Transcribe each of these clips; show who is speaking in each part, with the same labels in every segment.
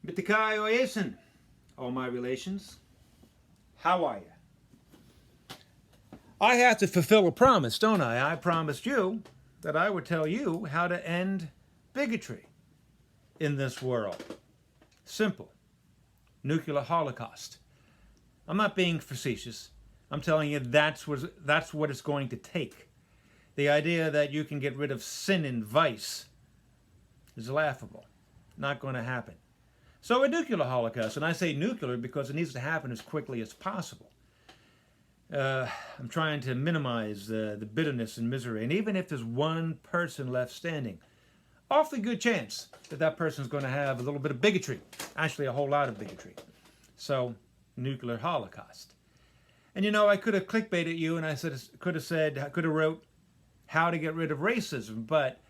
Speaker 1: Mitakai Oyesin, all my relations. How are you? I have to fulfill a promise, don't I? I promised you that I would tell you how to end bigotry in this world. Simple. Nuclear holocaust. I'm not being facetious. I'm telling you that's what it's going to take. The idea that you can get rid of sin and vice is laughable. Not going to happen. So a nuclear holocaust, and I say nuclear because it needs to happen as quickly as possible. I'm trying to minimize the bitterness and misery. And even if there's one person left standing, awfully good chance that that person's going to have a little bit of bigotry. Actually, a whole lot of bigotry. So, nuclear holocaust. And you know, I could have clickbaited you and I could have wrote how to get rid of racism, but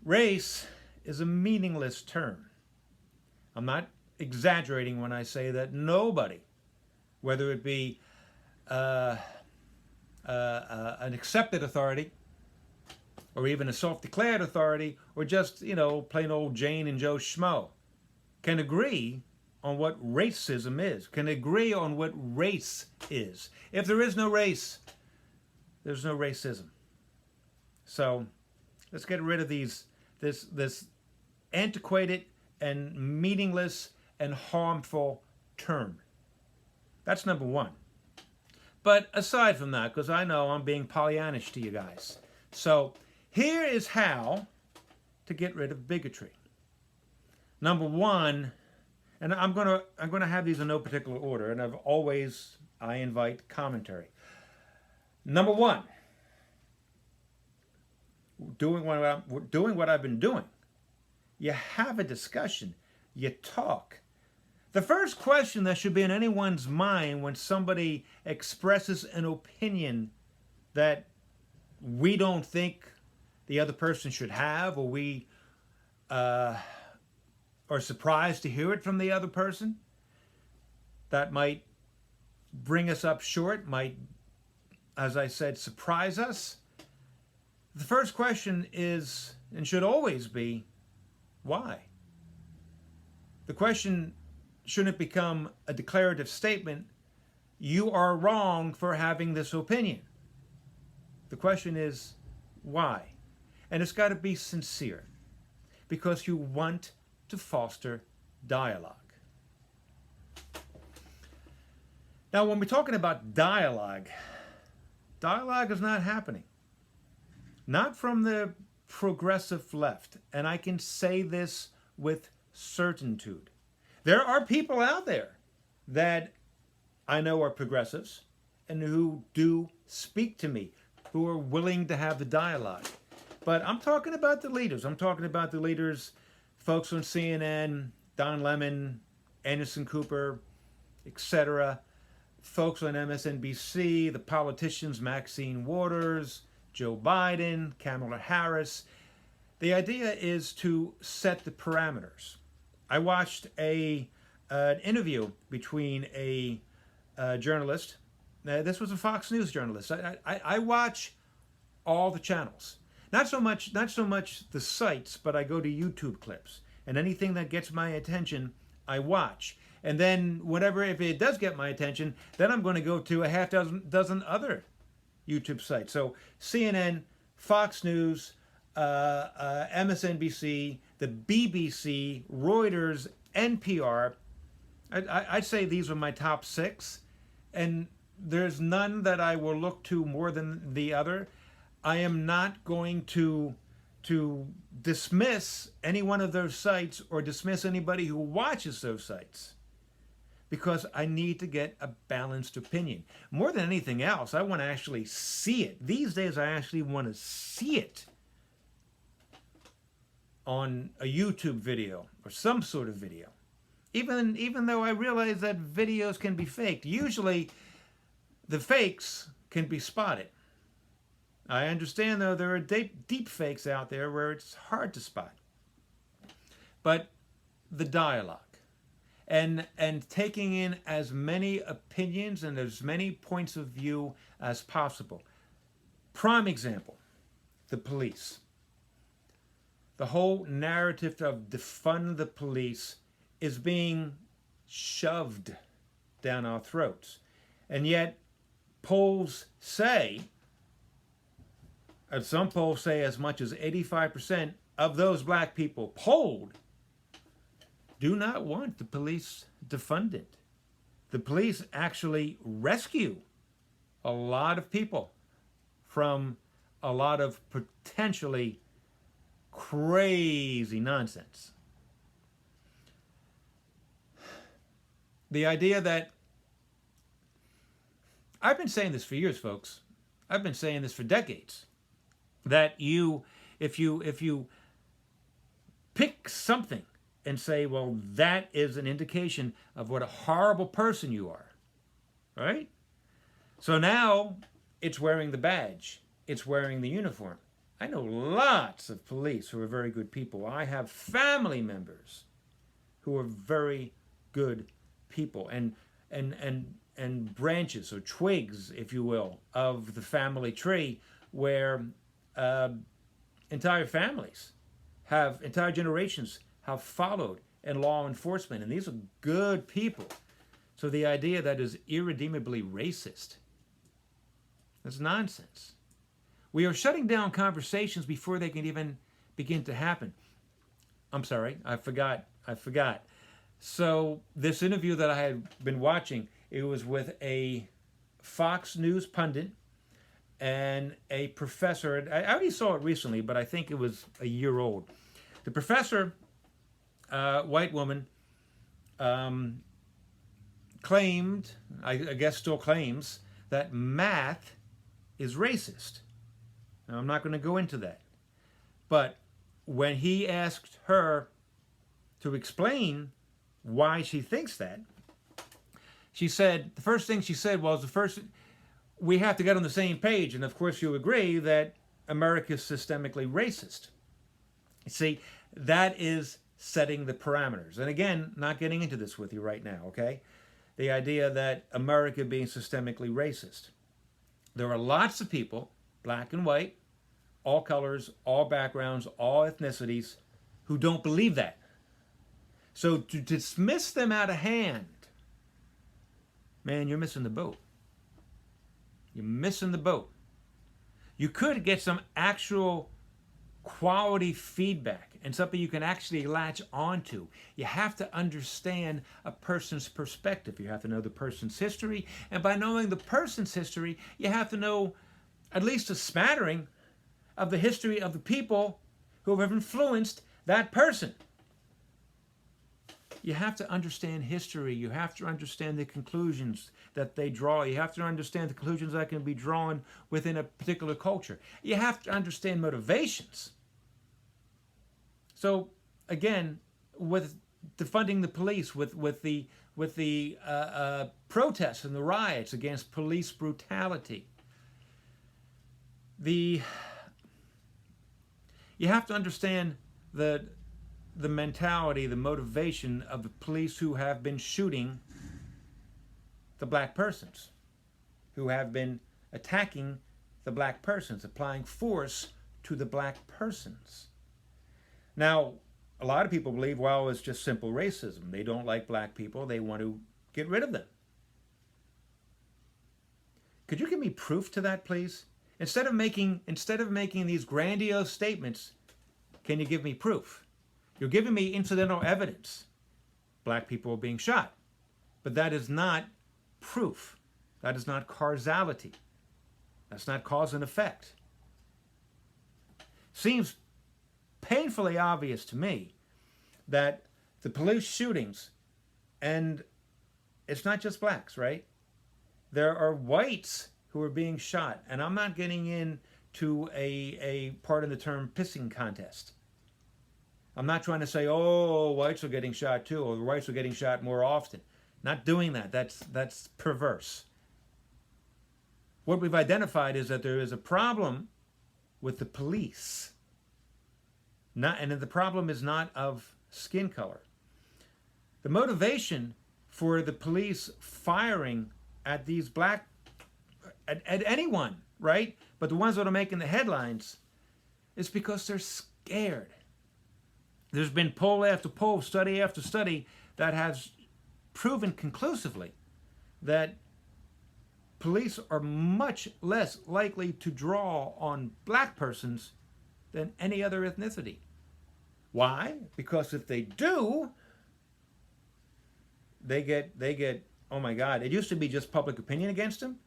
Speaker 1: race is a meaningless term. I'm not exaggerating when I say that nobody, whether it be an accepted authority or even a self-declared authority or just, plain old Jane and Joe Schmo, can agree on what racism is, can agree on what race is. If there is no race, there's no racism. So let's get rid of this antiquated and meaningless and harmful term. That's number one. But aside from that, because I know I'm being Pollyannish to you guys, so here is how to get rid of bigotry. Number one, and I'm gonna have these in no particular order, and I invite commentary. Number one, doing what I've been doing. You have a discussion. You talk. The first question that should be in anyone's mind when somebody expresses an opinion that we don't think the other person should have, or we are surprised to hear it from the other person, that might bring us up short, might, as I said, surprise us. The first question is, and should always be, why? The question shouldn't become a declarative statement, you are wrong for having this opinion. The question is, why? And it's got to be sincere, because you want to foster dialogue. Now, when we're talking about dialogue is not happening. Not from the progressive left, and I can say this with certitude. There are people out there that I know are progressives and who do speak to me, who are willing to have the dialogue. But I'm talking about the leaders. I'm talking about the leaders, folks on CNN, Don Lemon, Anderson Cooper, etc., folks on MSNBC, the politicians, Maxine Waters, Joe Biden, Kamala Harris. The idea is to set the parameters. I watched an interview between a journalist. This was a Fox News journalist. I watch all the channels. Not so much the sites, but I go to YouTube clips. And anything that gets my attention, I watch. And then if it does get my attention, then I'm going to go to a half dozen other YouTube sites. So CNN, Fox News, MSNBC, the BBC, Reuters, NPR. I'd say these are my top 6, and there's none that I will look to more than the other. I am not going to dismiss any one of those sites or dismiss anybody who watches those sites, because I need to get a balanced opinion. More than anything else, I want to actually see it. These days, I actually want to see it on a YouTube video or some sort of video. Even though I realize that videos can be faked, usually the fakes can be spotted. I understand, though, there are deep fakes out there where it's hard to spot. But the dialogue and taking in as many opinions and as many points of view as possible. Prime example, the police. The whole narrative of defund the police is being shoved down our throats. And yet, polls say, and some polls say as much as 85% of those black people polled do not want the police defunded. The police actually rescue a lot of people from a lot of potentially crazy nonsense. The idea that, I've been saying this for years, folks. I've been saying this for decades. That if you pick something and say, well, that is an indication of what a horrible person you are, right? So now it's wearing the badge. It's wearing the uniform. I know lots of police who are very good people. I have family members who are very good people, and branches or twigs, if you will, of the family tree where entire families have, entire generations have followed in law enforcement, and these are good people. So the idea that is irredeemably racist, that's nonsense. We are shutting down conversations before they can even begin to happen. I'm sorry, I forgot. So this interview that I had been watching, it was with a Fox News pundit and a professor. I already saw it recently, but I think it was a year old. The professor, white woman, claimed, I guess still claims, that math is racist. Now, I'm not going to go into that. But when he asked her to explain why she thinks that, she said, the first thing she said was, we have to get on the same page. And of course you agree that America is systemically racist. See, that is setting the parameters. And again, not getting into this with you right now, okay? The idea that America being systemically racist. There are lots of people, black and white, all colors, all backgrounds, all ethnicities, who don't believe that. So to dismiss them out of hand, man, you're missing the boat. You're missing the boat. You could get some actual quality feedback and something you can actually latch onto. You have to understand a person's perspective. You have to know the person's history. And by knowing the person's history, you have to know at least a smattering of the history of the people who have influenced that person. You have to understand history. You have to understand the conclusions that they draw. You have to understand the conclusions that can be drawn within a particular culture. You have to understand motivations. So again, with defunding the police, with the protests and the riots against police brutality, you have to understand the mentality, the motivation of the police who have been shooting the black persons, who have been attacking the black persons, applying force to the black persons. Now, a lot of people believe, well, it's just simple racism. They don't like black people. They want to get rid of them. Could you give me proof to that, please? Instead of making these grandiose statements, can you give me proof? You're giving me incidental evidence. Black people are being shot. But that is not proof. That is not causality. That's not cause and effect. Seems painfully obvious to me that the police shootings, and it's not just blacks, right? There are whites who are being shot. And I'm not getting into a pardon the term, pissing contest. I'm not trying to say, oh, whites are getting shot too, or the whites are getting shot more often. Not doing that. That's perverse. What we've identified is that there is a problem with the police. And the problem is not of skin color. The motivation for the police firing at these black, at anyone, right? But the ones that are making the headlines, is because they're scared. There's been poll after poll, study after study that has proven conclusively that police are much less likely to draw on black persons than any other ethnicity. Why? Because if they do, they get, oh my God, it used to be just public opinion against them,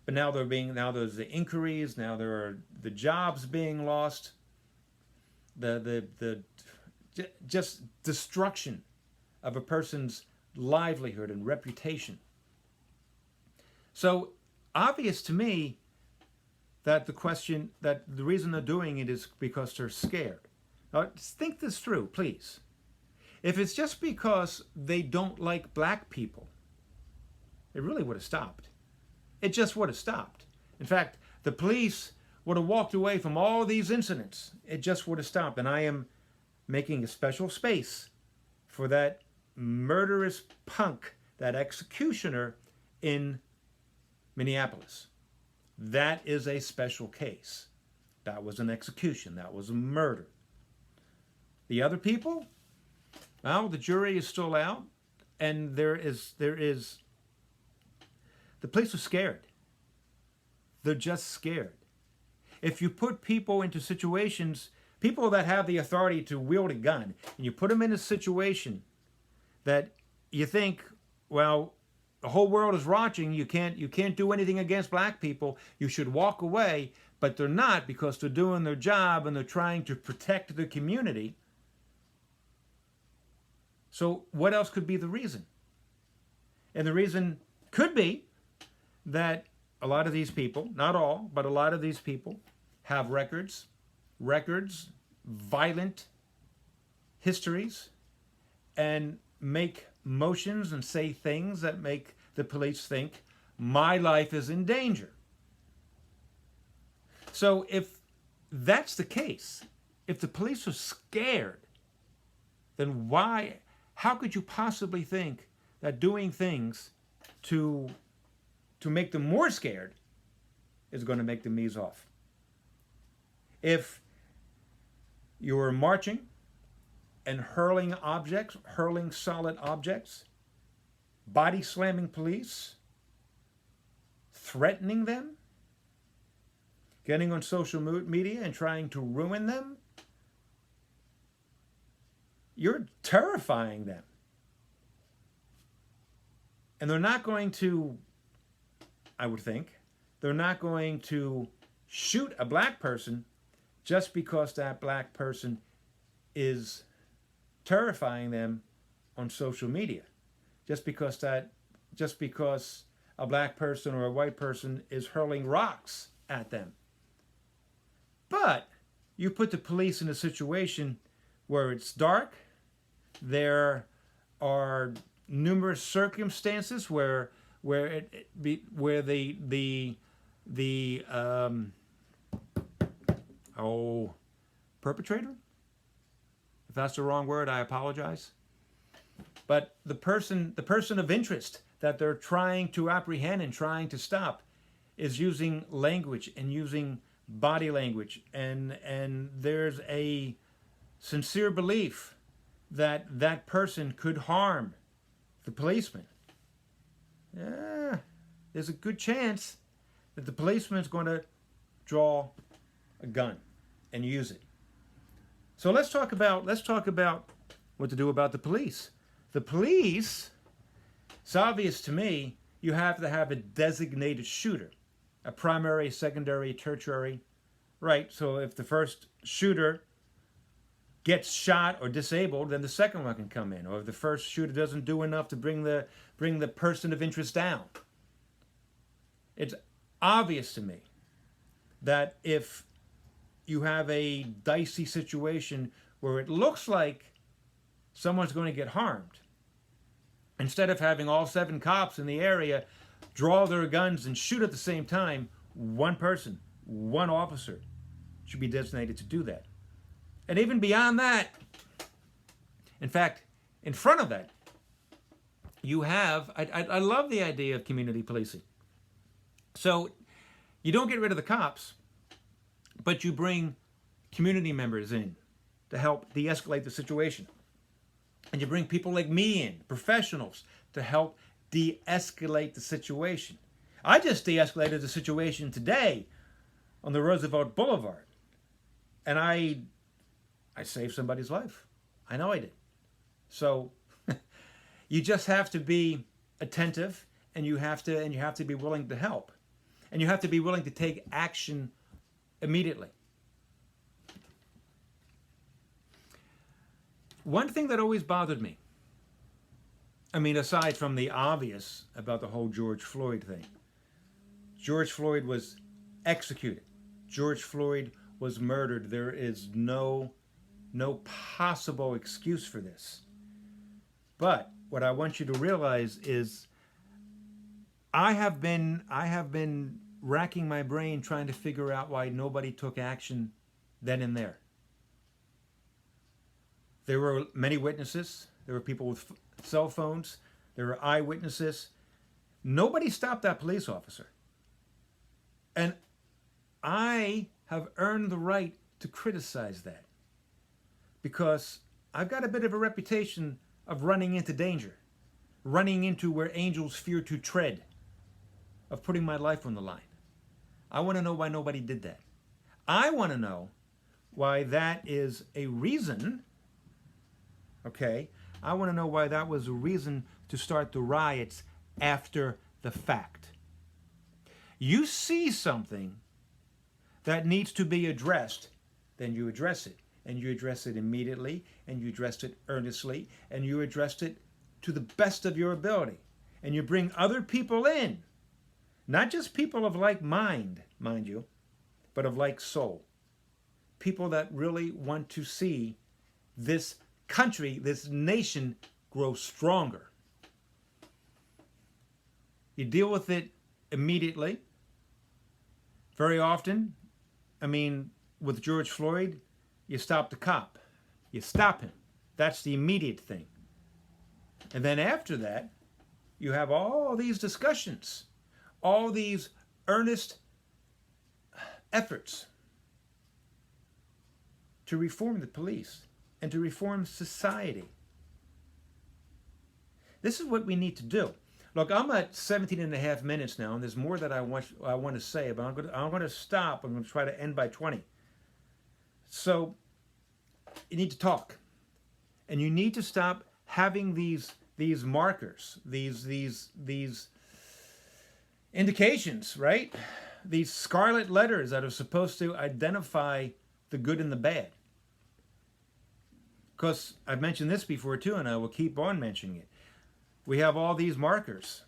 Speaker 1: but now there's the inquiries, now there are the jobs being lost, the just destruction of a person's livelihood and reputation. So obvious to me that the reason they're doing it is because they're scared. Now, think this through, please. If it's just because they don't like black people, it really would have stopped. It just would have stopped. In fact, the police would have walked away from all these incidents. It just would have stopped. And I am making a special space for that murderous punk, that executioner in Minneapolis. That is a special case. That was an execution. That was a murder. The other people, well, the jury is still out, and there is the police are scared. They're just scared. If you put people into situations, people that have the authority to wield a gun, and you put them in a situation that you think, well, the whole world is watching, you can't do anything against black people, you should walk away, but they're not, because they're doing their job and they're trying to protect the community. So what else could be the reason? And the reason could be that a lot of these people, not all, but a lot of these people have records, violent histories, and make motions and say things that make the police think my life is in danger. So if that's the case, if the police are scared, then how could you possibly think that doing things to make them more scared is going to make them ease off? If you're marching and hurling solid objects, body slamming police, threatening them, getting on social media and trying to ruin them, you're terrifying them. And they're not going to, I would think, they're not going to shoot a black person just because that black person is terrifying them on social media. Just because a black person or a white person is hurling rocks at them. But you put the police in a situation where it's dark, there are numerous circumstances where the perpetrator, if that's the wrong word, I apologize, but the person of interest that they're trying to apprehend and trying to stop is using language and using body language, and there's a sincere belief that that person could harm the policeman. There's a good chance that the policeman's going to draw a gun and use it. So let's talk about what to do about the police. The police, it's obvious to me, you have to have a designated shooter, a primary, secondary, tertiary, right? So if the first shooter gets shot or disabled, then the second one can come in. Or if the first shooter doesn't do enough to bring the person of interest down. It's obvious to me that if you have a dicey situation where it looks like someone's going to get harmed, instead of having all 7 cops in the area draw their guns and shoot at the same time, one person, one officer should be designated to do that. And even beyond that, in fact, in front of that, you have, I love the idea of community policing. So you don't get rid of the cops, but you bring community members in to help de-escalate the situation. And you bring people like me in, professionals, to help de-escalate the situation. I just de-escalated the situation today on the Roosevelt Boulevard. And I saved somebody's life. I know I did. So you just have to be attentive, and you have to be willing to help. And you have to be willing to take action immediately. One thing that always bothered me, I mean, aside from the obvious about the whole George Floyd thing, George Floyd was executed. George Floyd was murdered. There is no possible excuse for this. But what I want you to realize is I have been racking my brain trying to figure out why nobody took action then and there. There were many witnesses. There were people with cell phones. There were eyewitnesses. Nobody stopped that police officer. And I have earned the right to criticize that, because I've got a bit of a reputation of running into danger, running into where angels fear to tread, of putting my life on the line. I want to know why nobody did that. I want to know why that is a reason, okay? I want to know why that was a reason to start the riots after the fact. You see something that needs to be addressed, then you address it. And you address it immediately, and you address it earnestly, and you address it to the best of your ability. And you bring other people in, not just people of like mind you, but of like soul. People that really want to see this country, this nation, grow stronger. You deal with it immediately. Very often, I mean, with George Floyd, you stop the cop. You stop him. That's the immediate thing. And then after that, you have all these discussions, all these earnest efforts to reform the police and to reform society. This is what we need to do. Look, I'm at 17 and a half minutes now, and there's more that I want to say, but I'm going to stop. I'm going to try to end by 20. So you need to talk, and you need to stop having these markers, these indications, right? These scarlet letters that are supposed to identify the good and the bad. Because I've mentioned this before too, and I will keep on mentioning it. We have all these markers,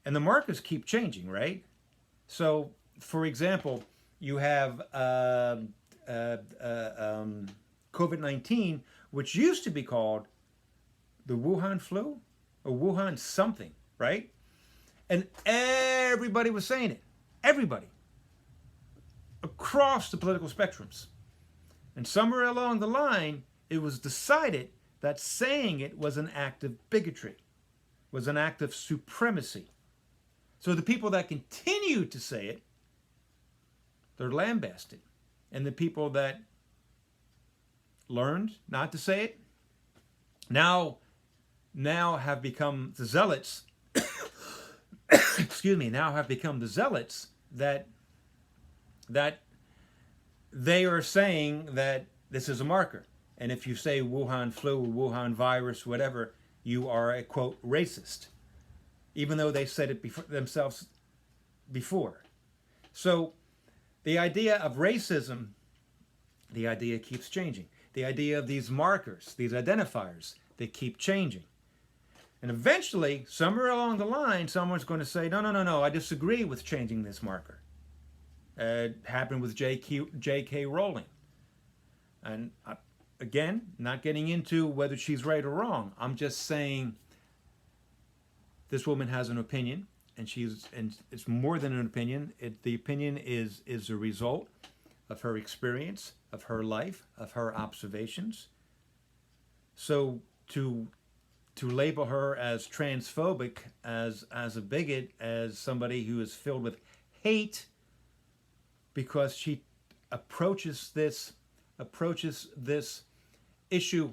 Speaker 1: and the markers keep changing, right? So, for example, you have COVID-19, which used to be called the Wuhan flu or Wuhan something, right? And everybody was saying it. Everybody. Across the political spectrums. And somewhere along the line, it was decided that saying it was an act of bigotry, was an act of supremacy. So the people that continue to say it, they're lambasted. And the people that learned not to say it now have become the zealots excuse me, now have become the zealots that they are saying that this is a marker. And if you say Wuhan flu or Wuhan virus, whatever, you are a, quote, racist, even though they said it themselves before. So the idea of racism, the idea keeps changing. The idea of these markers, these identifiers, they keep changing. And eventually, somewhere along the line, someone's going to say, no, I disagree with changing this marker. It happened with J.K. Rowling. And again, not getting into whether she's right or wrong. I'm just saying this woman has an opinion, and it's more than an opinion. The opinion is a result of her experience, of her life, of her observations. So to label her as transphobic, as a bigot, as somebody who is filled with hate because she approaches this approaches this issue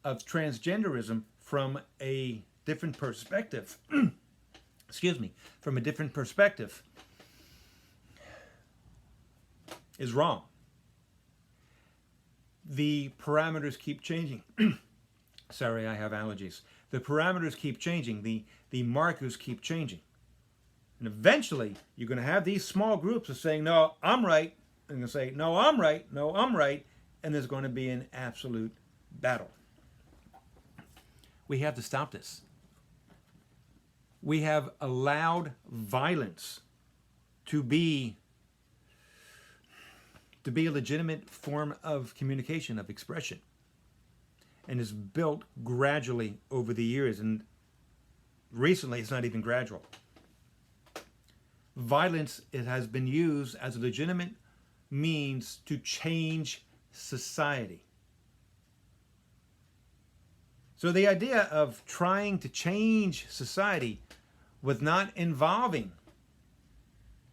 Speaker 1: of transgenderism from a different perspective, excuse me, from a different perspective, is wrong. The parameters keep changing. Sorry, I have allergies. The parameters keep changing. The markers keep changing. And eventually, you're going to have these small groups of saying, no, I'm right. And going to say, no, I'm right. No, I'm right. And there's going to be an absolute battle. We have to stop this. We have allowed violence to be a legitimate form of communication, of expression, and is built gradually over the years. And recently, it's not even gradual. Violence, it has been used as a legitimate means to change society. So the idea of trying to change society with not involving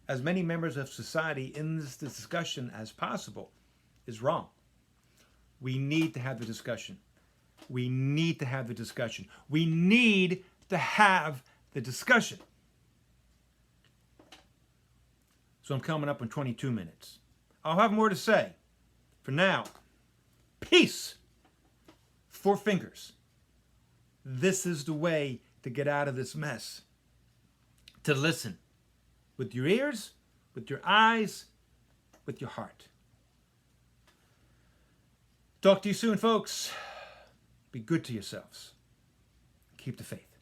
Speaker 1: as many members of society in this discussion as possible is wrong. We need to have the discussion. We need to have the discussion. We need to have the discussion. So I'm coming up on 22 minutes. I'll have more to say. For now, peace. 4 fingers. This is the way to get out of this mess. To listen. With your ears, with your eyes, with your heart. Talk to you soon, folks. Be good to yourselves. Keep the faith.